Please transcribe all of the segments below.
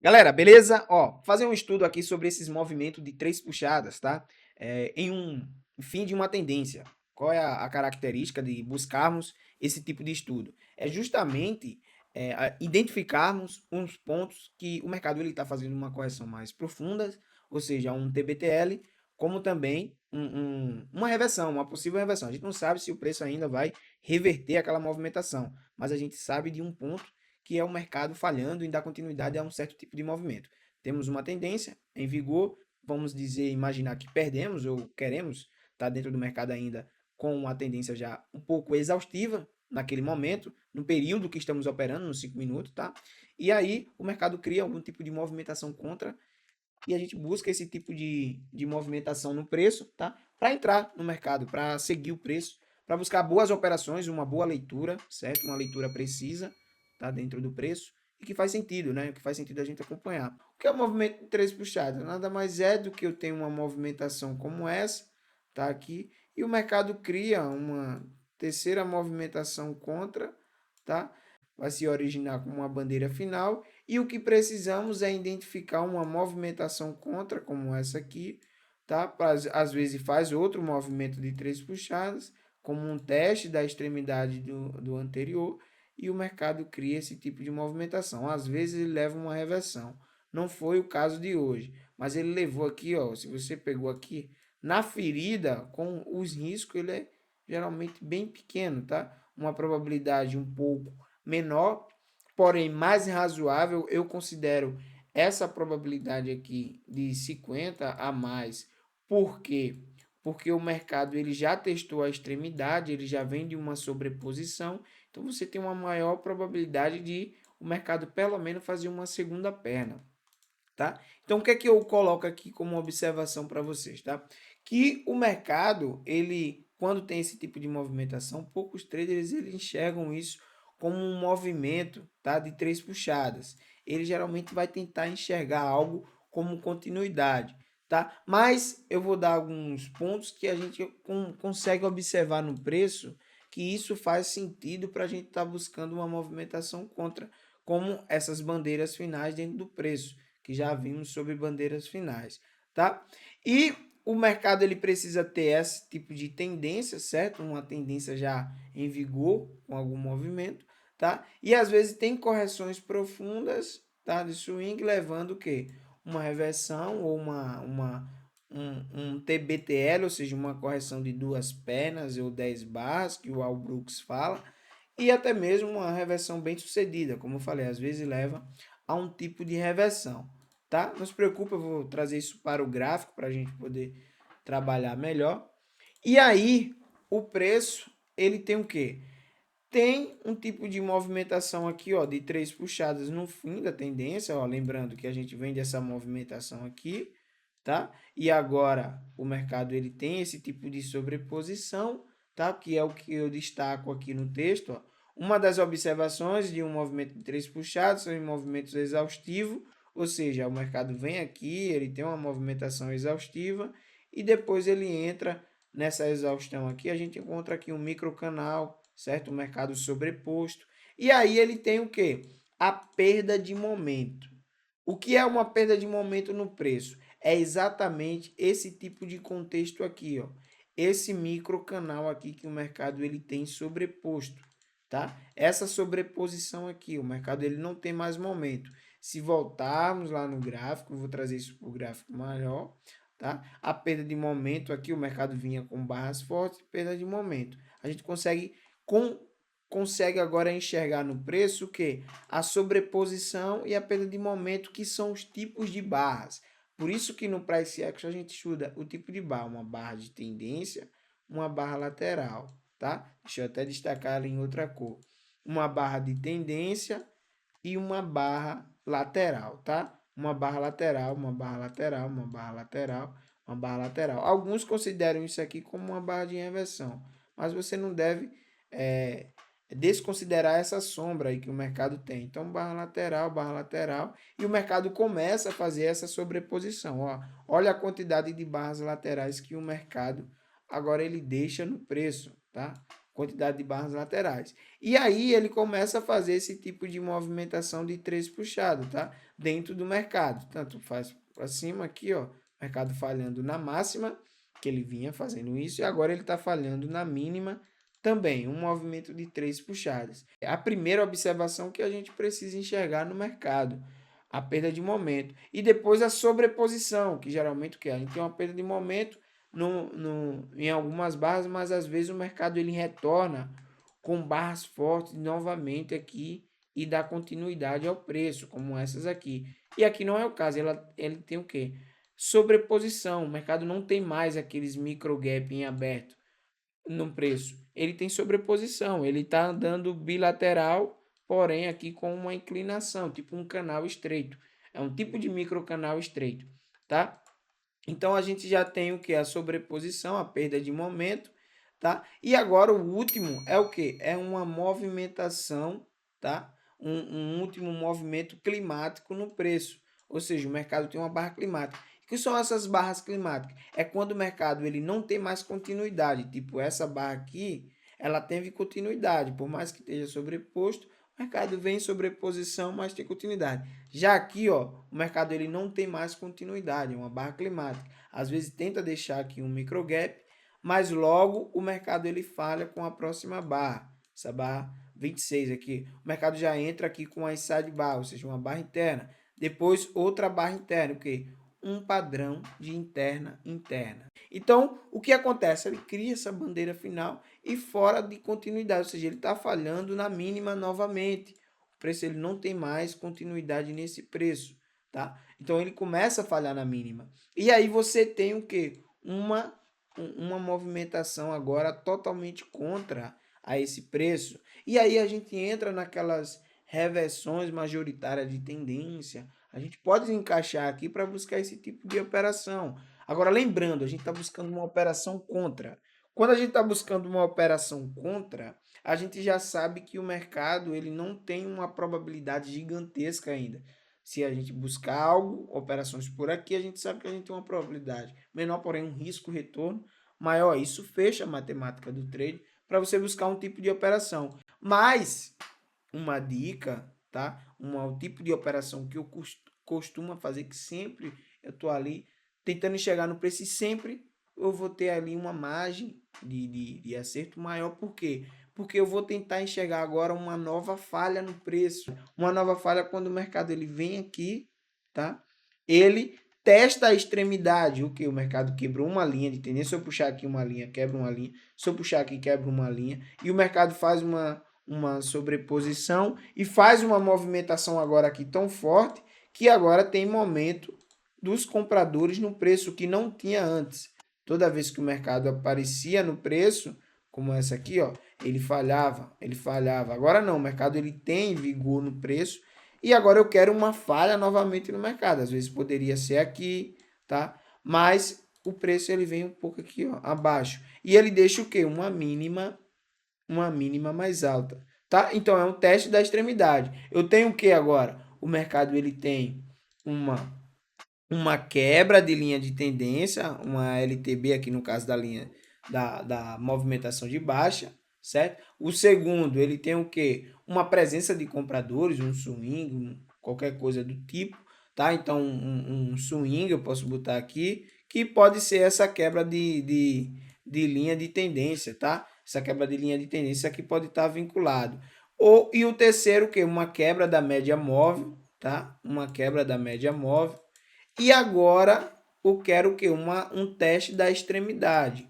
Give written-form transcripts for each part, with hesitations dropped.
Galera, beleza? Ó, fazer um estudo aqui sobre esses movimentos de três puxadas, tá? Em um fim de uma tendência. Qual é a característica de buscarmos esse tipo de estudo? É justamente identificarmos uns pontos que o mercado ele está fazendo uma correção mais profunda, ou seja, um TBTL, como também uma reversão, uma possível reversão. A gente não sabe se o preço ainda vai reverter aquela movimentação, mas a gente sabe de um ponto que é o mercado falhando em dar continuidade a um certo tipo de movimento. Temos uma tendência em vigor, vamos dizer, imaginar que perdemos ou queremos estar dentro do mercado ainda com uma tendência já um pouco exaustiva naquele momento, no período que estamos operando, nos 5 minutos, tá? E aí o mercado cria algum tipo de movimentação contra e a gente busca esse tipo de movimentação no preço, tá? Para entrar no mercado, para seguir o preço, para buscar boas operações, uma boa leitura, certo? Uma leitura precisa, tá? Dentro do preço e que faz sentido, né? Que faz sentido a gente acompanhar. O que é o movimento de três puxadas? Nada mais é do que eu tenho uma movimentação como essa, tá? Aqui, e o mercado cria uma terceira movimentação contra, tá? Vai se originar como uma bandeira final e o que precisamos é identificar uma movimentação contra, como essa aqui, tá? Às vezes faz outro movimento de três puxadas, como um teste da extremidade do anterior, e o mercado cria esse tipo de movimentação. Às vezes ele leva uma reversão. Não foi o caso de hoje, mas ele levou aqui, ó, se você pegou aqui, na ferida, com os riscos, ele é geralmente bem pequeno, tá? Uma probabilidade um pouco menor, porém mais razoável, eu considero essa probabilidade aqui de 50 a mais. Por quê? Porque o mercado ele já testou a extremidade, ele já vem de uma sobreposição, então você tem uma maior probabilidade de o mercado pelo menos fazer uma segunda perna, tá? Então o que é que eu coloco aqui como observação para vocês, tá? Que o mercado, ele quando tem esse tipo de movimentação, poucos traders eles enxergam isso como um movimento, tá? De três puxadas. Ele geralmente vai tentar enxergar algo como continuidade, tá? Mas eu vou dar alguns pontos que a gente consegue observar no preço que isso faz sentido para a gente estar buscando uma movimentação contra, como essas bandeiras finais dentro do preço que já vimos sobre bandeiras finais, tá? E o mercado ele precisa ter esse tipo de tendência, certo? Uma tendência já em vigor com algum movimento, tá? E às vezes tem correções profundas, tá? De swing levando o quê? Uma reversão ou um TBTL, ou seja, uma correção de duas pernas ou 10 barras, que o Al Brooks fala, e até mesmo uma reversão bem sucedida, como eu falei, às vezes leva a um tipo de reversão, tá? Não se preocupe, eu vou trazer isso para o gráfico para a gente poder trabalhar melhor. E aí, o preço, ele tem o quê? Tem um tipo de movimentação aqui, ó, de três puxadas no fim da tendência, ó, lembrando que a gente vem dessa movimentação aqui, tá? E agora o mercado ele tem esse tipo de sobreposição, tá? Que é o que eu destaco aqui no texto, ó. Uma das observações de um movimento de três puxados são em movimentos exaustivos, ou seja, o mercado vem aqui, ele tem uma movimentação exaustiva e depois ele entra nessa exaustão aqui, a gente encontra aqui um microcanal, certo? O mercado sobreposto. E aí ele tem o quê? A perda de momento. O que é uma perda de momento no preço? É exatamente esse tipo de contexto aqui, ó. Esse microcanal aqui que o mercado ele tem sobreposto, tá? Essa sobreposição aqui, o mercado ele não tem mais momento. Se voltarmos lá no gráfico, vou trazer isso para o gráfico maior, tá? A perda de momento aqui, o mercado vinha com barras fortes, perda de momento. A gente com, consegue agora enxergar no preço o que? A sobreposição e a perda de momento, que são os tipos de barras. Por isso que no Price Action a gente estuda o tipo de barra, uma barra de tendência, uma barra lateral, tá? Deixa eu até destacar ela em outra cor. Uma barra de tendência e uma barra lateral, tá? Uma barra lateral, uma barra lateral, uma barra lateral, uma barra lateral. Alguns consideram isso aqui como uma barra de inversão, mas você não deve desconsiderar essa sombra aí que o mercado tem. Então, barra lateral, e o mercado começa a fazer essa sobreposição. Ó. Olha a quantidade de barras laterais que o mercado agora ele deixa no preço, tá? quantidade de barras laterais. E aí ele começa a fazer esse tipo de movimentação de 3 puxados, tá? Dentro do mercado. Tanto faz para cima aqui, ó, mercado falhando na máxima, que ele vinha fazendo isso, e agora ele está falhando na mínima também, um movimento de 3 puxadas. É a primeira observação que a gente precisa enxergar no mercado, a perda de momento. E depois a sobreposição, que geralmente o que? A gente tem uma perda de momento em algumas barras, mas às vezes o mercado ele retorna com barras fortes novamente aqui e dá continuidade ao preço, como essas aqui. E aqui não é o caso, ele tem o quê? Sobreposição, o mercado não tem mais aqueles micro gap em aberto no preço. Ele tem sobreposição, ele está andando bilateral, porém aqui com uma inclinação, tipo um canal estreito. É um tipo de micro canal estreito, tá? Então a gente já tem o que? A sobreposição, a perda de momento, tá? E agora o último é o que? É uma movimentação, tá? Um último movimento climático no preço. Ou seja, o mercado tem uma barra climática. O que são essas barras climáticas? É quando o mercado ele não tem mais continuidade. Tipo, essa barra aqui, ela teve continuidade. Por mais que esteja sobreposto, o mercado vem em sobreposição, mas tem continuidade. Já aqui, ó, o mercado ele não tem mais continuidade, é uma barra climática. Às vezes tenta deixar aqui um micro gap, mas logo o mercado ele falha com a próxima barra, essa barra 26 aqui. O mercado já entra aqui com a inside bar, ou seja, uma barra interna. Depois outra barra interna, o quê? Um padrão de interna interna. Então, o que acontece? Ele cria essa bandeira final e fora de continuidade, ou seja, ele está falhando na mínima novamente. O preço ele não tem mais continuidade nesse preço, tá? Então ele começa a falhar na mínima. E aí você tem o quê? Uma movimentação agora totalmente contra a esse preço. E aí a gente entra naquelas reversões majoritárias de tendência. A gente pode encaixar aqui para buscar esse tipo de operação. Agora, lembrando, a gente está buscando uma operação contra. Quando a gente está buscando uma operação contra, a gente já sabe que o mercado ele não tem uma probabilidade gigantesca ainda. Se a gente buscar algo, operações por aqui, a gente sabe que a gente tem uma probabilidade menor, porém um risco-retorno maior. Isso fecha a matemática do trade para você buscar um tipo de operação. Mas uma dica, tá? Um tipo de operação que eu costumo fazer, que sempre eu estou ali tentando chegar no preço e sempre eu vou ter ali uma margem de acerto maior. Por quê? Porque eu vou tentar enxergar agora uma nova falha no preço. Uma nova falha quando o mercado ele vem aqui, tá? Ele testa a extremidade, o que? O mercado quebrou uma linha de tendência. Se eu puxar aqui uma linha, quebra uma linha. Se eu puxar aqui, quebra uma linha. E o mercado faz uma sobreposição e faz uma movimentação agora aqui tão forte que agora tem momento dos compradores no preço que não tinha antes. Toda vez que o mercado aparecia no preço, como essa aqui, ó, ele falhava, ele falhava. Agora não, o mercado ele tem vigor no preço e agora eu quero uma falha novamente no mercado. Às vezes poderia ser aqui, tá? Mas o preço ele vem um pouco aqui, ó, abaixo. E ele deixa o quê? Uma mínima mais alta, tá? Então é um teste da extremidade. Eu tenho o que agora? O mercado ele tem uma uma quebra de linha de tendência, uma LTB aqui no caso da linha da movimentação de baixa, certo? O segundo, ele tem o que? Uma presença de compradores, um swing, qualquer coisa do tipo, tá? Então, um swing eu posso botar aqui, que pode ser essa quebra de linha de tendência, tá? Essa quebra de linha de tendência aqui pode estar vinculado. E o terceiro, que uma quebra da média móvel, tá? Uma quebra da média móvel. E agora eu quero o quê? Um teste da extremidade.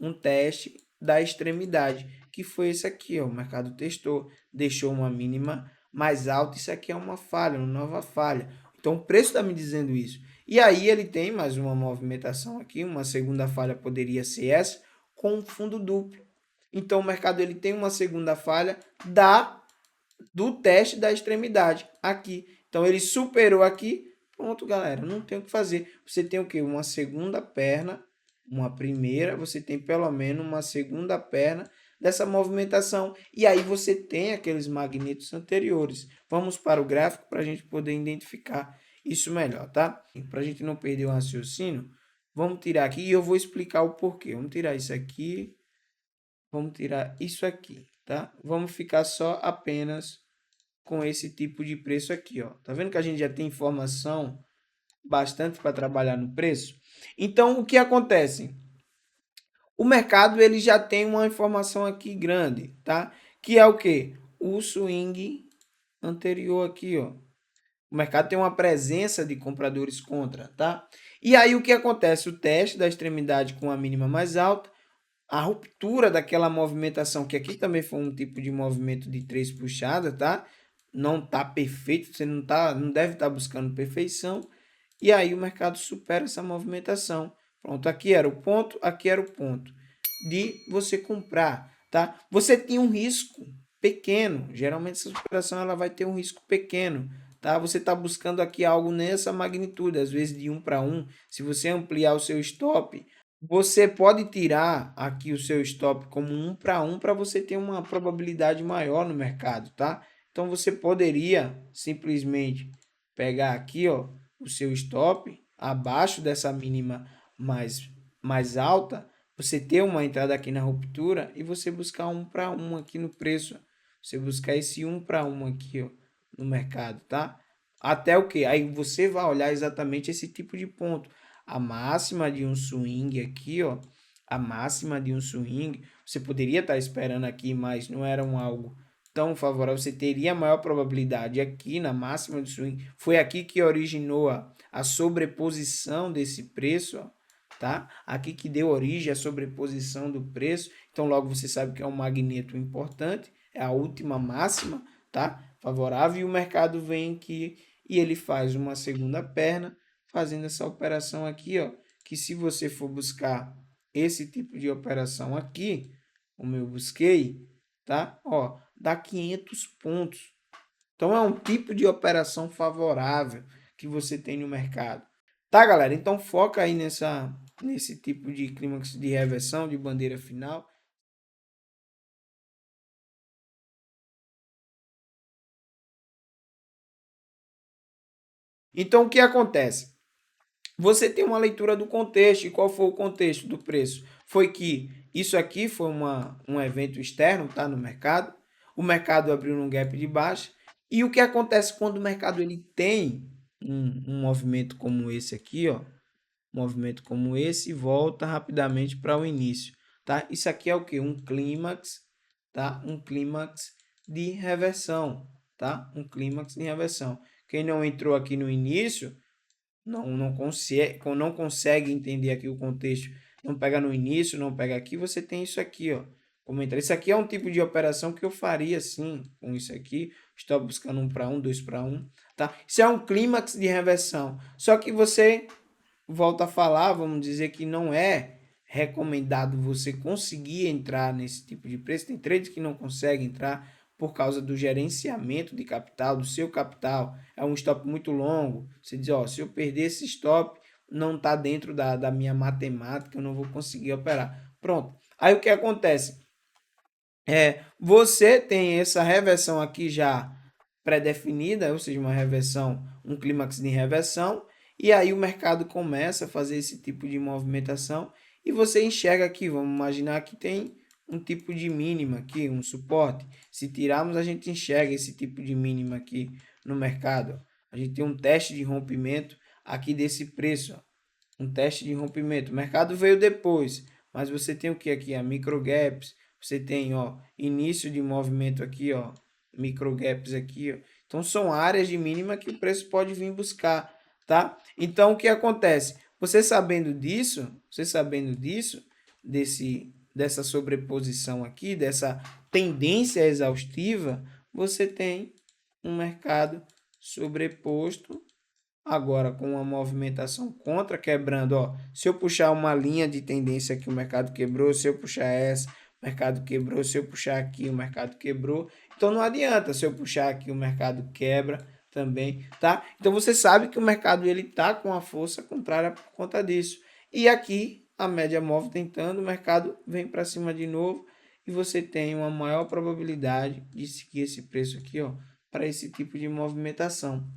Um teste da extremidade, que foi esse aqui, ó. O mercado testou, deixou uma mínima mais alta. Isso aqui é uma falha, uma nova falha. Então o preço está me dizendo isso. E aí ele tem mais uma movimentação aqui, uma segunda falha poderia ser essa, com um fundo duplo. Então o mercado ele tem uma segunda falha do teste da extremidade aqui. Então ele superou aqui. Pronto, galera, não tem o que fazer. Você tem o quê? Uma segunda perna, uma primeira, você tem pelo menos uma segunda perna dessa movimentação. E aí você tem aqueles magnetos anteriores. Vamos para o gráfico para a gente poder identificar isso melhor, tá? Para a gente não perder o raciocínio, vamos tirar aqui e eu vou explicar o porquê. Vamos tirar isso aqui. Vamos tirar isso aqui, tá? Vamos ficar só apenas com esse tipo de preço aqui, ó. Tá vendo que a gente já tem informação bastante para trabalhar no preço? Então, o que acontece? O mercado ele já tem uma informação aqui grande, tá? Que é o quê? O swing anterior aqui, ó. O mercado tem uma presença de compradores contra, tá? E aí o que acontece? O teste da extremidade com a mínima mais alta, a ruptura daquela movimentação, que aqui também foi um tipo de movimento de 3 puxadas, tá? Não tá perfeito, você não deve estar buscando perfeição. E aí o mercado supera essa movimentação. Pronto, aqui era o ponto de você comprar, tá? Você tinha um risco pequeno. Geralmente essa operação ela vai ter um risco pequeno, tá? Você está buscando aqui algo nessa magnitude, às vezes de 1 para 1. Se você ampliar o seu stop, você pode tirar aqui o seu stop como 1 para você ter uma probabilidade maior no mercado, tá? Então você poderia simplesmente pegar aqui, ó, o seu stop abaixo dessa mínima mais alta, você ter uma entrada aqui na ruptura e você buscar 1 para 1 aqui no preço. Você buscar esse 1 para 1 aqui, ó, no mercado, tá? Até o que? Aí você vai olhar exatamente esse tipo de ponto. A máxima de um swing aqui, ó, a máxima de um swing, você poderia estar esperando aqui, mas não era algo tão favorável. Você teria maior probabilidade aqui na máxima do swing. Foi aqui que originou a sobreposição desse preço, ó, tá? Aqui que deu origem à sobreposição do preço. Então, logo você sabe que é um magneto importante, é a última máxima, tá? Favorável, e o mercado vem aqui e ele faz uma segunda perna, fazendo essa operação aqui, ó, que se você for buscar esse tipo de operação aqui, como eu busquei, tá? Ó, dá 500 pontos. Então é um tipo de operação favorável que você tem no mercado. Tá, galera? Então foca aí nesse tipo de clímax de reversão, de bandeira final. Então o que acontece? Você tem uma leitura do contexto. E qual foi o contexto do preço? Foi que isso aqui foi um evento externo, tá, no mercado. O mercado abriu num gap de baixa. E o que acontece quando o mercado ele tem um movimento como esse aqui, ó, movimento como esse, e volta rapidamente para o início, tá? Isso aqui é o que? Um clímax, tá? Um clímax de reversão, tá? Um clímax de reversão. Quem não entrou aqui no início não consegue entender aqui o contexto, não pega no início, não pega aqui, você tem isso aqui, ó. Como entrar. Isso aqui é um tipo de operação que eu faria sim com isso aqui. Estou buscando 1 para 1, 2 para 1, tá? Isso é um clímax de reversão. Só que você volta a falar, vamos dizer que não é recomendado você conseguir entrar nesse tipo de preço. Tem traders que não conseguem entrar por causa do gerenciamento de capital, do seu capital. É um stop muito longo. Você diz, ó, se eu perder esse stop, não está dentro da minha matemática, eu não vou conseguir operar. Pronto. Aí o que acontece? Você tem essa reversão aqui já pré-definida, ou seja, uma reversão, um clímax de reversão, e aí o mercado começa a fazer esse tipo de movimentação e você enxerga aqui, vamos imaginar que tem um tipo de mínima aqui, um suporte. Se tirarmos, a gente enxerga esse tipo de mínima aqui no mercado. A gente tem um teste de rompimento aqui desse preço, ó. Um teste de rompimento. O mercado veio depois, mas você tem o que aqui? A micro gaps, você tem, ó, início de movimento aqui, ó, micro gaps aqui, ó. Então são áreas de mínima que o preço pode vir buscar, tá? Então o que acontece? Você sabendo disso, dessa sobreposição aqui, dessa tendência exaustiva, você tem um mercado sobreposto. Agora, com uma movimentação contra, quebrando, ó, se eu puxar uma linha de tendência aqui, o mercado quebrou, se eu puxar essa, o mercado quebrou, se eu puxar aqui, o mercado quebrou. Então, não adianta, se eu puxar aqui, o mercado quebra também, tá? Então, você sabe que o mercado, ele tá com a força contrária por conta disso. E aqui, a média móvel tentando, o mercado vem para cima de novo e você tem uma maior probabilidade de seguir esse preço aqui, ó, para esse tipo de movimentação.